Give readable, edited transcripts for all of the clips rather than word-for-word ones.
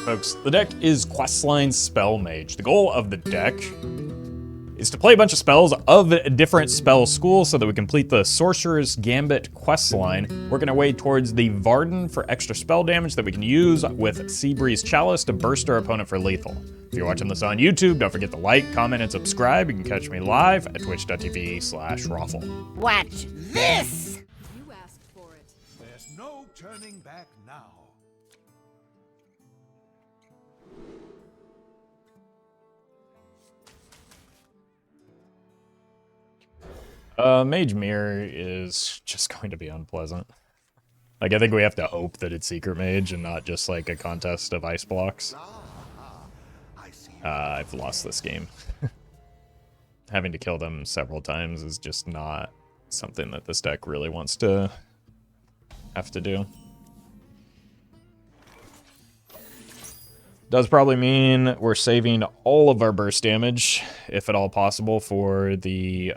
Folks, the deck is Questline Spell Mage. The goal of the deck is to play a bunch of spells of different spell schools so that we complete the Sorcerer's Gambit questline, working our way towards the Varden for extra spell damage that we can use with Seabreeze Chalice to burst our opponent for lethal. If you're watching this on YouTube, don't forget to like, comment, and subscribe. You can catch me live at twitch.tv/Roffle. Watch this! You asked for it. There's no turning back now. Mage Mirror is just going to be unpleasant. Like, I think we have to hope that it's Secret Mage and not just like a contest of ice blocks. I've lost this game. Having to kill them several times is just not something that this deck really wants to have to do. Does probably mean we're saving all of our burst damage, if at all possible, for the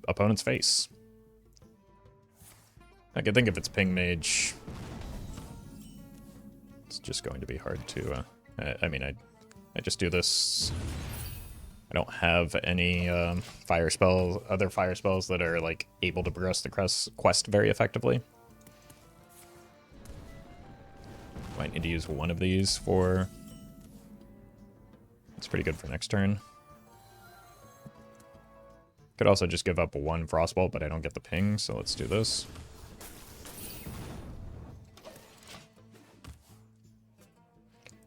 opponent's face. I can think if it's Ping Mage, it's just going to be hard to... I mean, I just do this. I don't have any fire spells, other fire spells that are like able to progress the quest very effectively. Might need to use one of these for... It's pretty good for next turn. Could also just give up one Frostbolt, but I don't get the ping, so let's do this.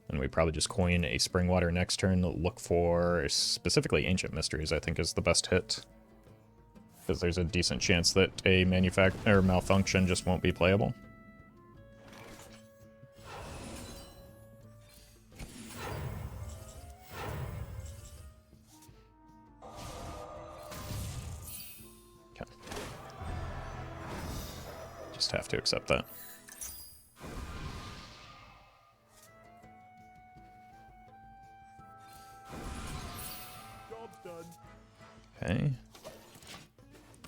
And we probably just coin a Springwater next turn. Look for specifically Ancient Mysteries, I think is the best hit. Because there's a decent chance that a Malfunction just won't be playable. Okay. Just have to accept that. Okay.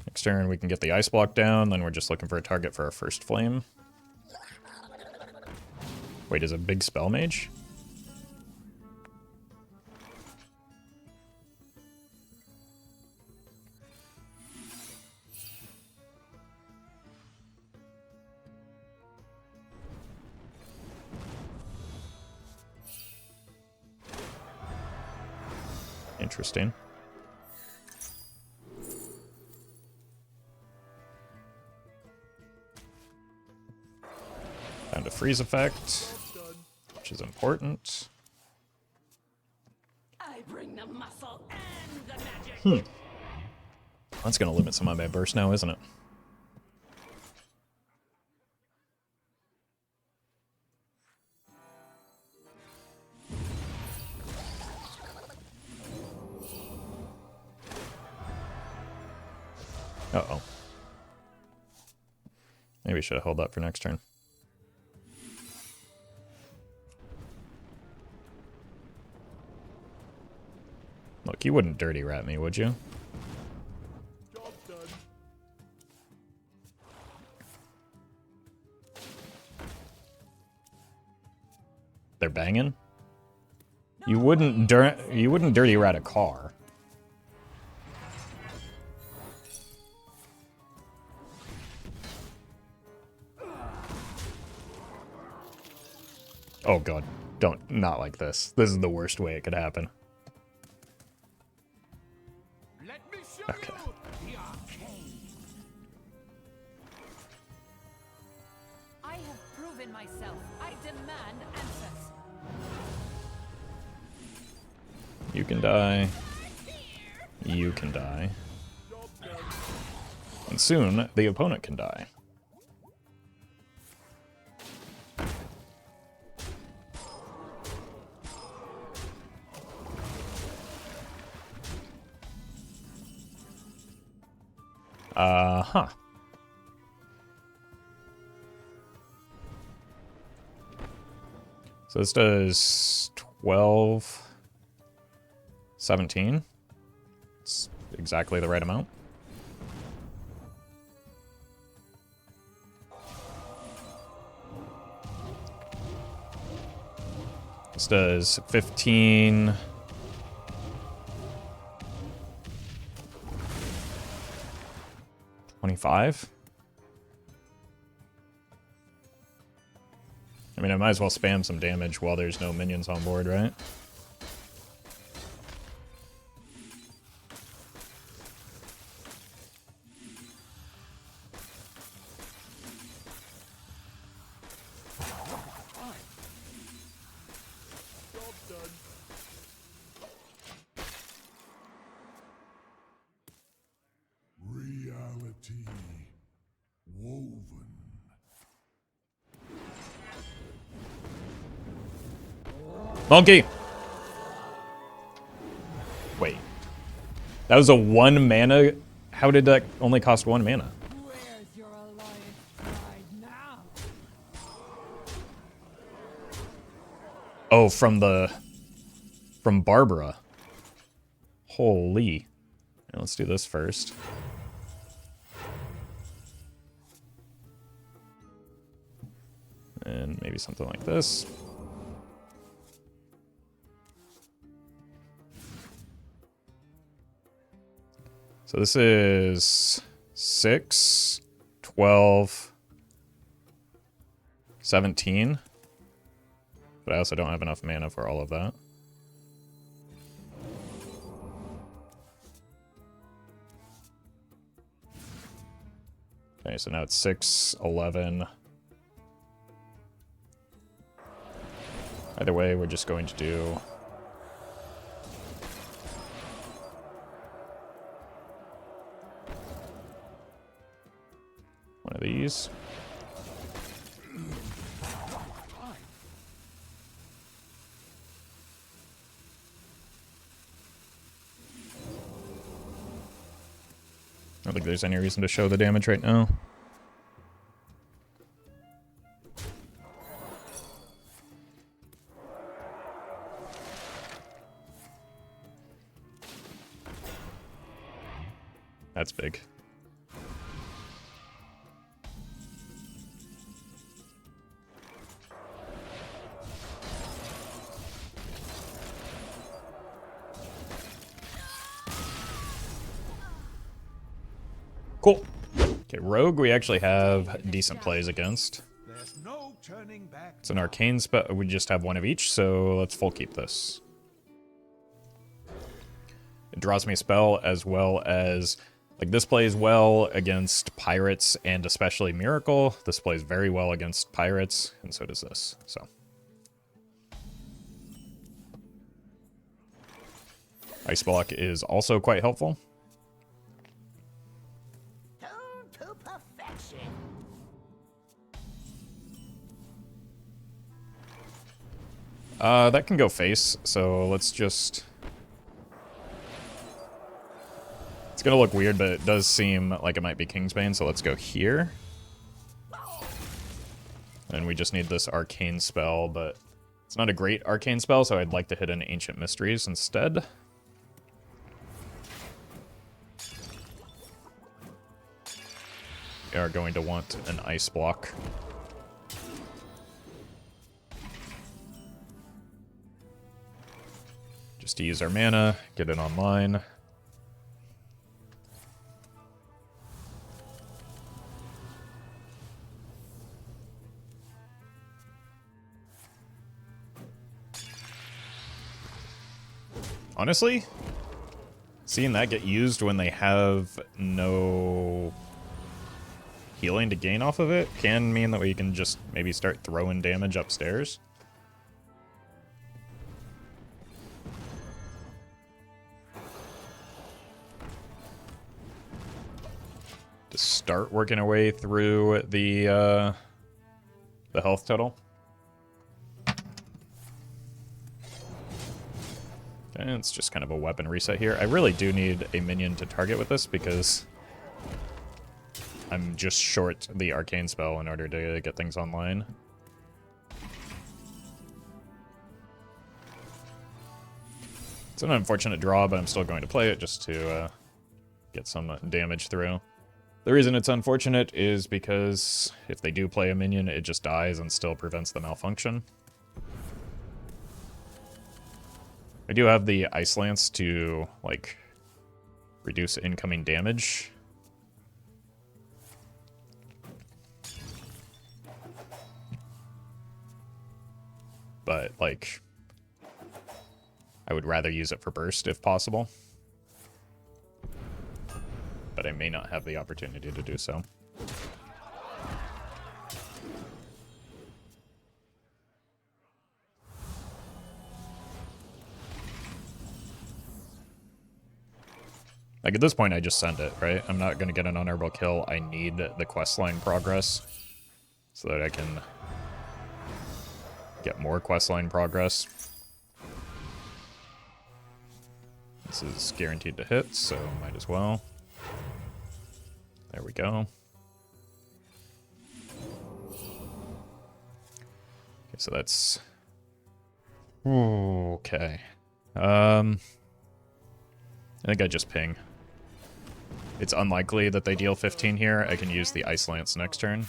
Next turn we can get the ice block down, then we're just looking for a target for our first flame. Wait, is it big spell mage? Interesting. Found a freeze effect, which is important. I bring the muscle and the magic. That's gonna limit some of my burst now, isn't it? Uh-oh. Maybe we should have held that for next turn. Look, you wouldn't dirty rat me, would you? Job done. They're banging? You wouldn't dirty rat a car. Oh god, not like this. This is the worst way it could happen. Let me show Okay. you the arcane. I have proven myself. I demand answers. You can die. You can die. Job done. And soon, the opponent can die. Huh. So this does 12, 17. It's exactly the right amount. This does 15. $25. I mean, I might as well spam some damage while there's no minions on board, right? Job done. Reality woven. Monkey! Wait. That was a 1 mana? How did that only cost 1 mana? Where's your alliance pride now? Oh, from Barbara. Holy. Yeah, let's do this first. And maybe something like this. So this is 6, 12, 17. But I also don't have enough mana for all of that. Okay, so now it's 6, 11. Either way, we're just going to do... one of these. I don't think there's any reason to show the damage right now. That's big. Cool. Okay, Rogue we actually have decent plays against. There's no turning back. It's an arcane spell. We just have one of each, so let's full keep this. It draws me a spell as well as... like, this plays well against Pirates and especially Miracle. This plays very well against Pirates, and so does this, so. Ice Block is also quite helpful. Tuned to perfection. That can go face, so let's just... it's gonna look weird, but it does seem like it might be Kingsbane, so let's go here. And we just need this arcane spell, but it's not a great arcane spell, so I'd like to hit an Ancient Mysteries instead. We are going to want an Ice Block. Just to use our mana, get it online. Honestly, seeing that get used when they have no healing to gain off of it can mean that we can just maybe start throwing damage upstairs. To start working our way through the health total. And it's just kind of a weapon reset here. I really do need a minion to target with this because I'm just short the arcane spell in order to get things online. It's an unfortunate draw, but I'm still going to play it just to get some damage through. The reason it's unfortunate is because if they do play a minion, it just dies and still prevents the malfunction. I do have the Ice Lance to, like, reduce incoming damage. But, like, I would rather use it for burst if possible. But I may not have the opportunity to do so. Like, at this point, I just send it, right? I'm not going to get an honorable kill. I need the questline progress so that I can get more questline progress. This is guaranteed to hit, so might as well. There we go. Okay, so that's... Okay. I think I just ping. It's unlikely that they deal 15 here. I can use the Ice Lance next turn.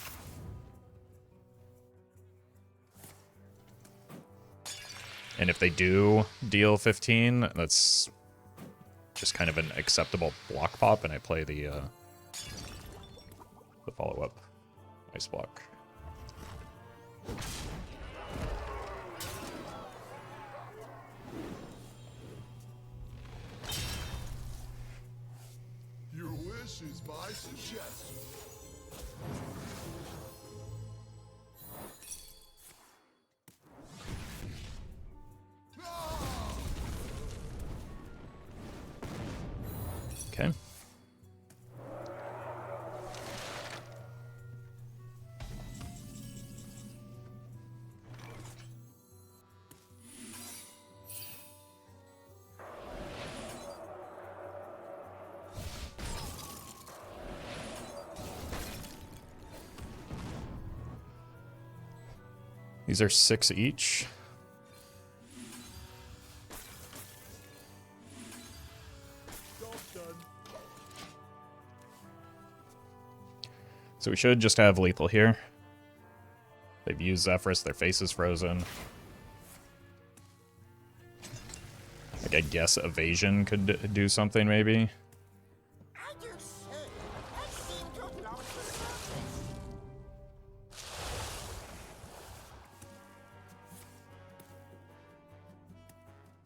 And if they do deal 15, that's just kind of an acceptable block pop, and I play the follow-up Ice Block. Your wish is my suggestion. Okay. These are 6 each. So we should just have lethal here. They've used Zephyrus, their face is frozen. Like, I guess evasion could do something, maybe. I do so. I seem to have lost the purpose.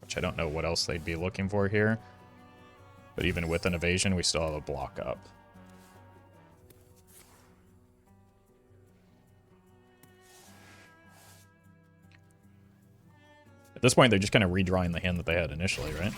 Which I don't know what else they'd be looking for here. But even with an evasion, we still have a block up. At this point, they're just kind of redrawing the hand that they had initially, right?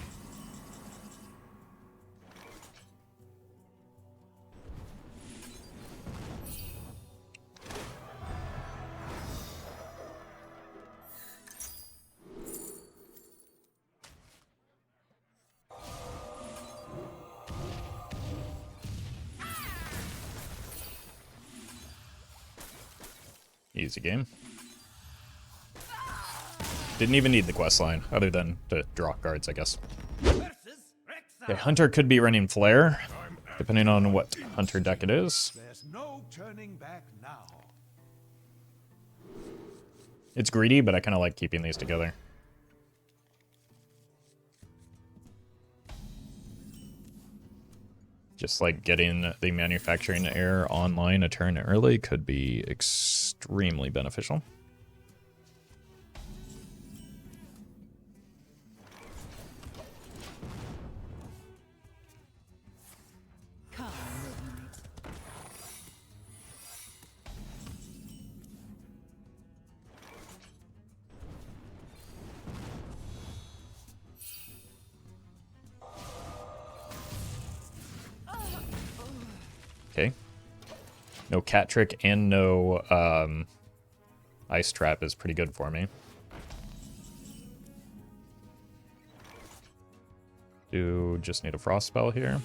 Easy game. Didn't even need the questline, other than to draw cards, I guess. Okay, Hunter could be running Flare, depending on what Hunter deck it is. There's no turning back now. It's greedy, but I kind of like keeping these together. Just like getting the manufacturing error online a turn early could be extremely beneficial. Okay. No cat trick and no ice trap is pretty good for me. Do just need a frost spell here.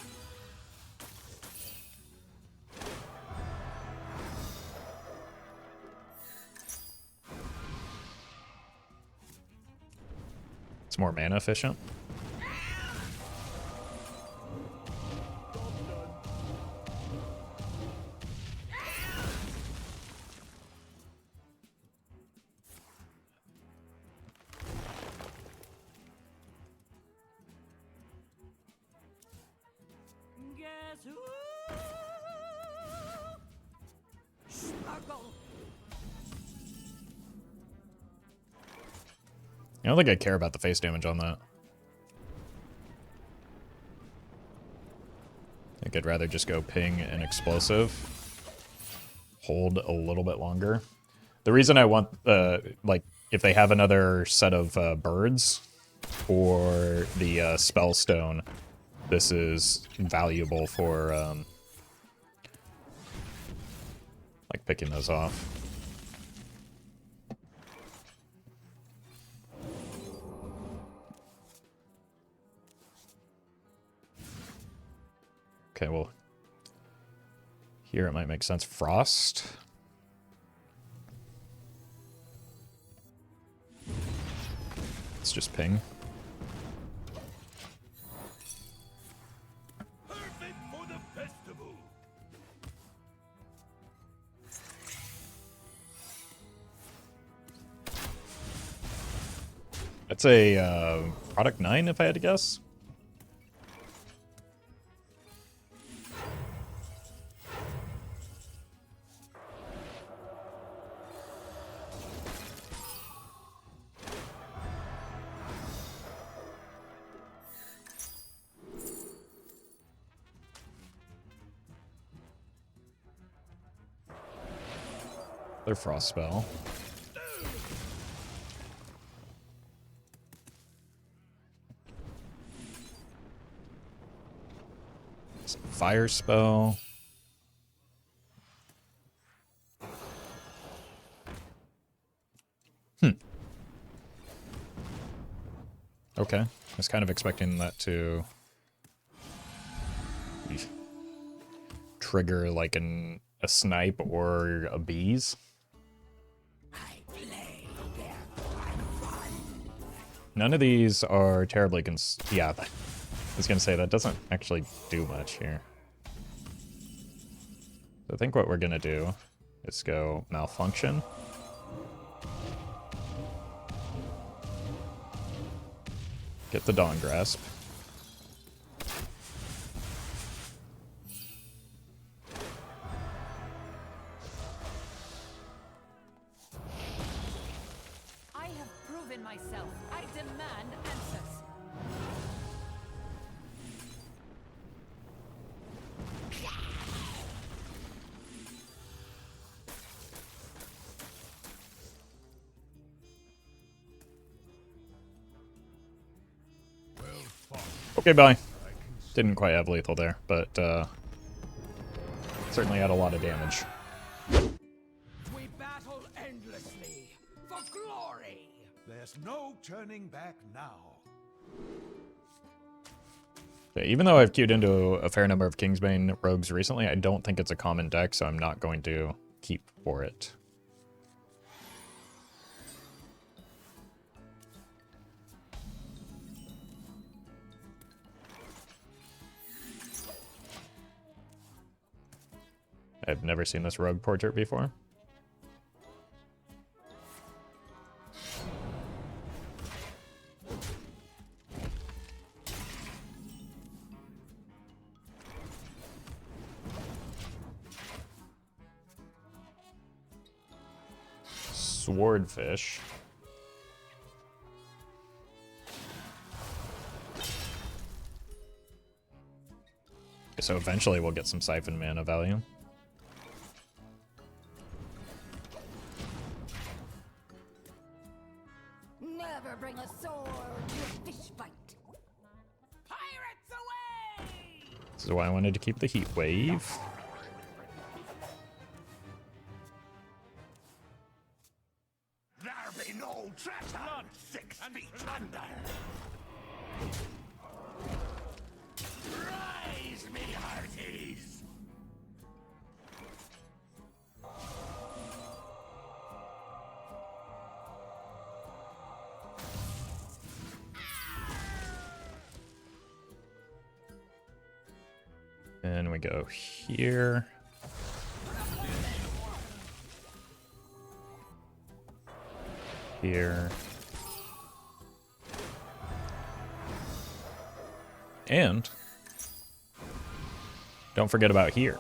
It's more mana efficient. Smuggle. I don't think I care about the face damage on that. I think I'd rather just go ping and explosive. Hold a little bit longer. The reason I want, like, if they have another set of birds for the spellstone, this is valuable for, like, picking those off. Okay, well, here it might make sense. Frost. Let's just ping. Perfect for the festival. That's a product 9 if I had to guess. Their frost spell. Some fire spell. Okay. I was kind of expecting that to trigger like a snipe or a bees. None of these are terribly yeah, I was gonna say that doesn't actually do much here. So I think what we're gonna do is go Malfunction. Get the Dawn Grasp. I have proven myself. I demand answers. Okay, bye. Didn't quite have lethal there, but certainly had a lot of damage. We battle endlessly for glory. There's no turning back now. Okay, even though I've queued into a fair number of Kingsbane rogues recently, I don't think it's a common deck, so I'm not going to keep for it. I've never seen this rogue portrait before. Swordfish. So eventually we'll get some Siphon Mana value. Never bring a sword to a fish fight. Pirates away! This is why I wanted to keep the Heat Wave. There be no treasure 6 feet under. Rise, me hearties. And we go here. Here. And don't forget about here.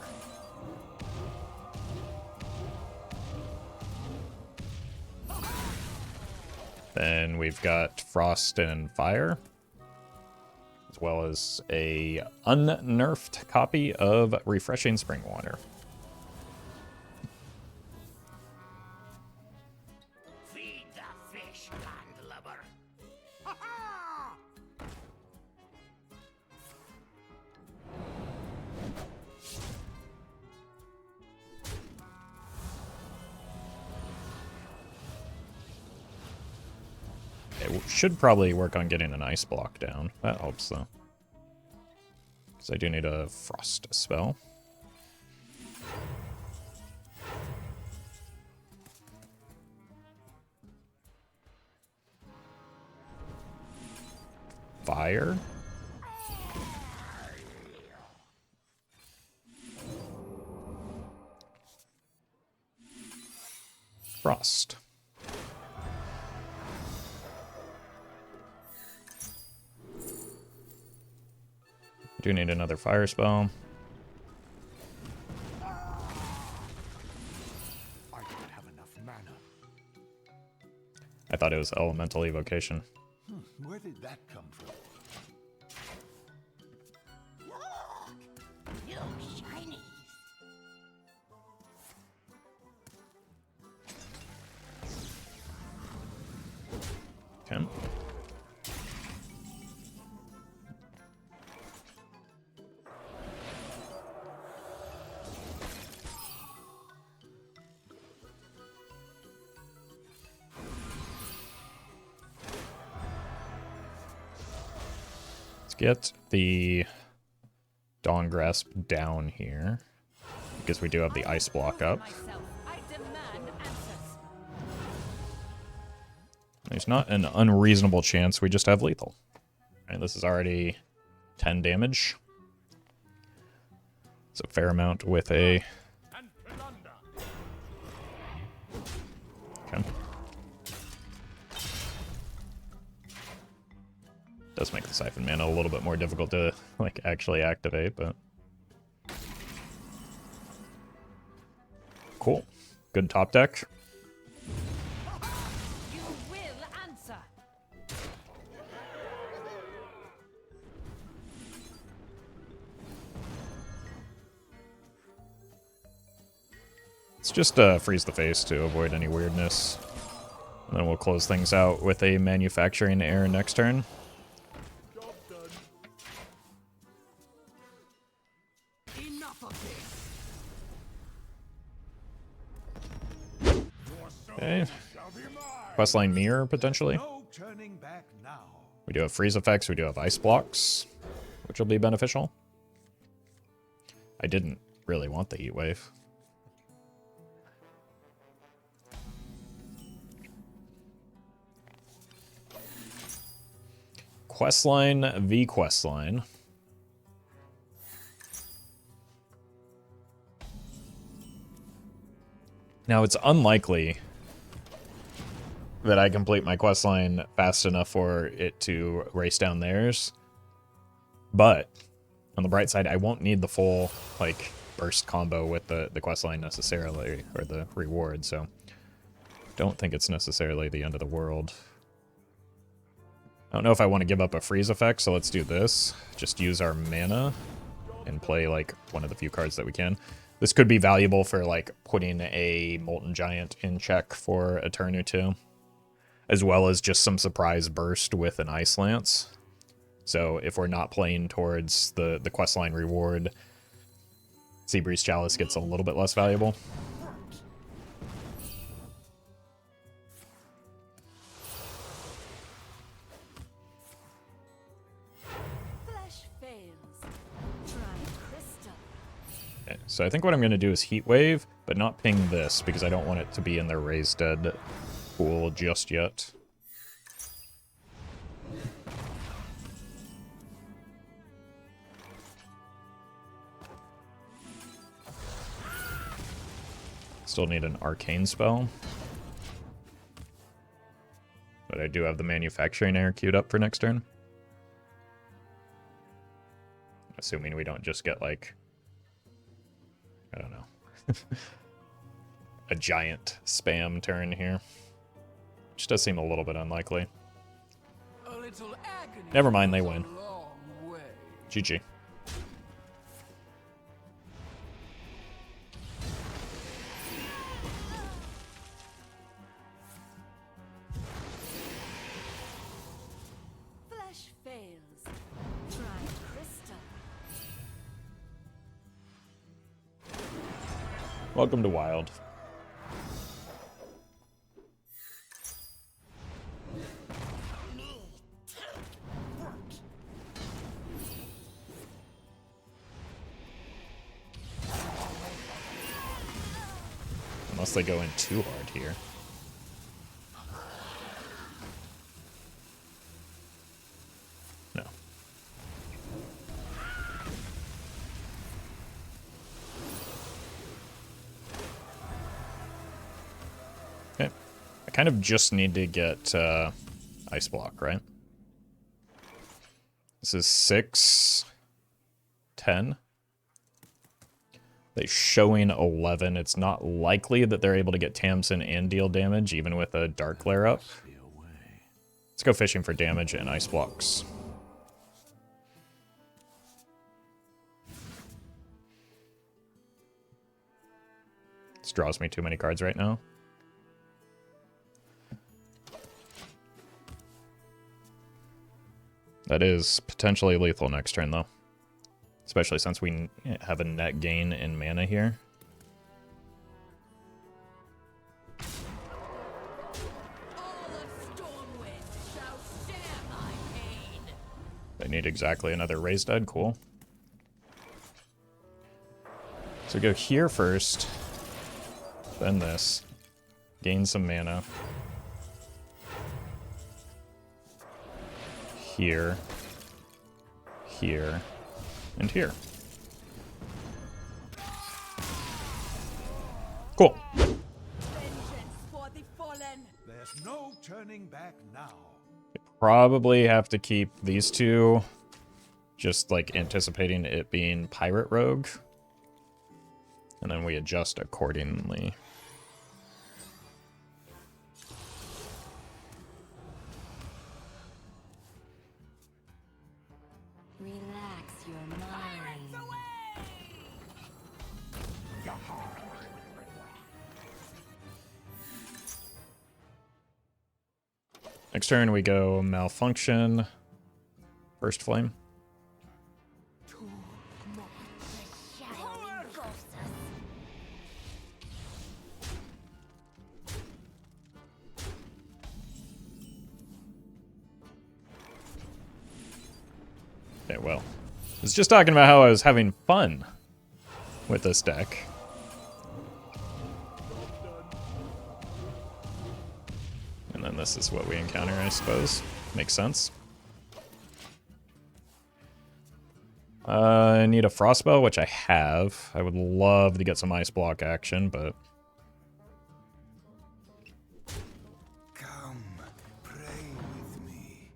Then we've got Frost and Fire, as well as a unnerfed copy of Refreshing Spring Water. Feed the fish, landlubber. Okay, we should probably work on getting an ice block down. That helps, though. Because I do need a frost spell. Fire. Frost. Do need another fire spell. I don't have enough mana. I thought it was elemental evocation. Where did that come from? Look! New shinies! Okay. Let's get the Dawn Grasp down here, because we do have the ice block up. Myself. I demand answers. There's not an unreasonable chance we just have lethal. All right, this is already 10 damage. It's a fair amount with a... Okay. Does make the Siphon Mana a little bit more difficult to, like, actually activate, but... Cool. Good top deck. You will answer. Let's just freeze the face to avoid any weirdness. And then we'll close things out with a Manufacturing Error next turn. Enough of this. Okay. Shall be mine. Questline Mirror, potentially. No turning back now. We do have freeze effects, we do have ice blocks, which will be beneficial. I didn't really want the heat wave. Questline v Questline. Now, it's unlikely that I complete my questline fast enough for it to race down theirs. But, on the bright side, I won't need the full, like, burst combo with the questline necessarily, or the reward, so don't think it's necessarily the end of the world. I don't know if I want to give up a freeze effect, so let's do this. Just use our mana and play, like, one of the few cards that we can. This could be valuable for, like, putting a Molten Giant in check for a turn or two, as well as just some surprise burst with an Ice Lance. So if we're not playing towards the questline reward, Seabreeze Chalice gets a little bit less valuable. Flesh fails. Try crystal. Okay, so I think what I'm going to do is Heat Wave, but not ping this, because I don't want it to be in their Raised Dead pool just yet. Still need an Arcane spell. But I do have the Manufacturing Error queued up for next turn. Assuming we don't just get, like, I don't know. A giant spam turn here. Which does seem a little bit unlikely. A little agony Never mind, they goes a win. long way. GG. Flesh fails. Try crystal. Welcome to Wild. Unless they go in too hard here. No. Okay. I kind of just need to get Ice Block, right? This is 6, 10. They're showing 11. It's not likely that they're able to get Tamsin and deal damage, even with a Dark Glare up. Let's go fishing for damage and Ice Blocks. This draws me too many cards right now. That is potentially lethal next turn, though. Especially since we have a net gain in mana here. All of Stormwind shall share my pain. They need exactly another Raise Dead. Cool. So go here first. Then this. Gain some mana. Here. Here. And here. Cool. Vengeance for the fallen. There's no turning back now. Probably have to keep these two. Just like anticipating it being Pirate Rogue. And then we adjust accordingly. Relax your mind. Next turn we go Malfunction. First Flame. Okay, well. I was just talking about how I was having fun with this deck. And then this is what we encounter, I suppose. Makes sense. I need a Frostbolt, which I have. I would love to get some Ice Block action, but... Come, pray with me.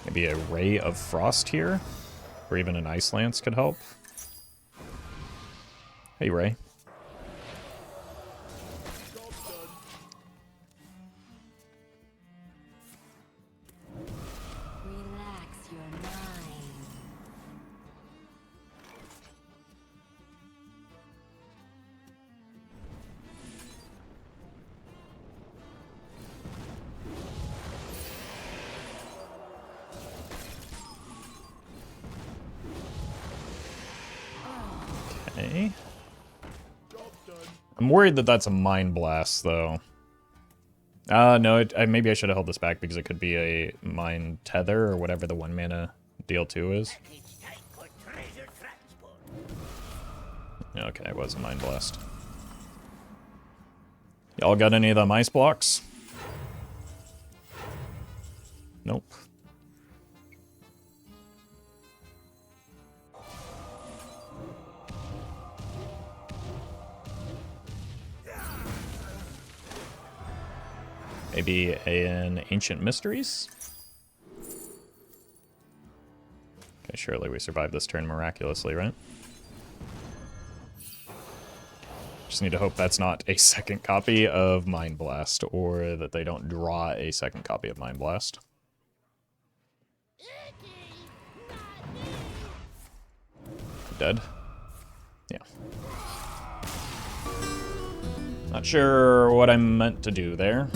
Maybe a Ray of Frost here? Or even an Ice Lance could help. Hey, Ray. Relax your mind. Okay. I'm worried that that's a Mind Blast, though. No, maybe I should have held this back because it could be a Mind Tether or whatever the 1 mana deal 2 is. It's time for treasure transport. Okay, it was a Mind Blast. Y'all got any of them Ice Blocks? Nope. Maybe an Ancient Mysteries? Okay, surely we survived this turn miraculously, right? Just need to hope that's not a second copy of Mind Blast, or that they don't draw a second copy of Mind Blast. Dead? Yeah. Not sure what I meant to do there.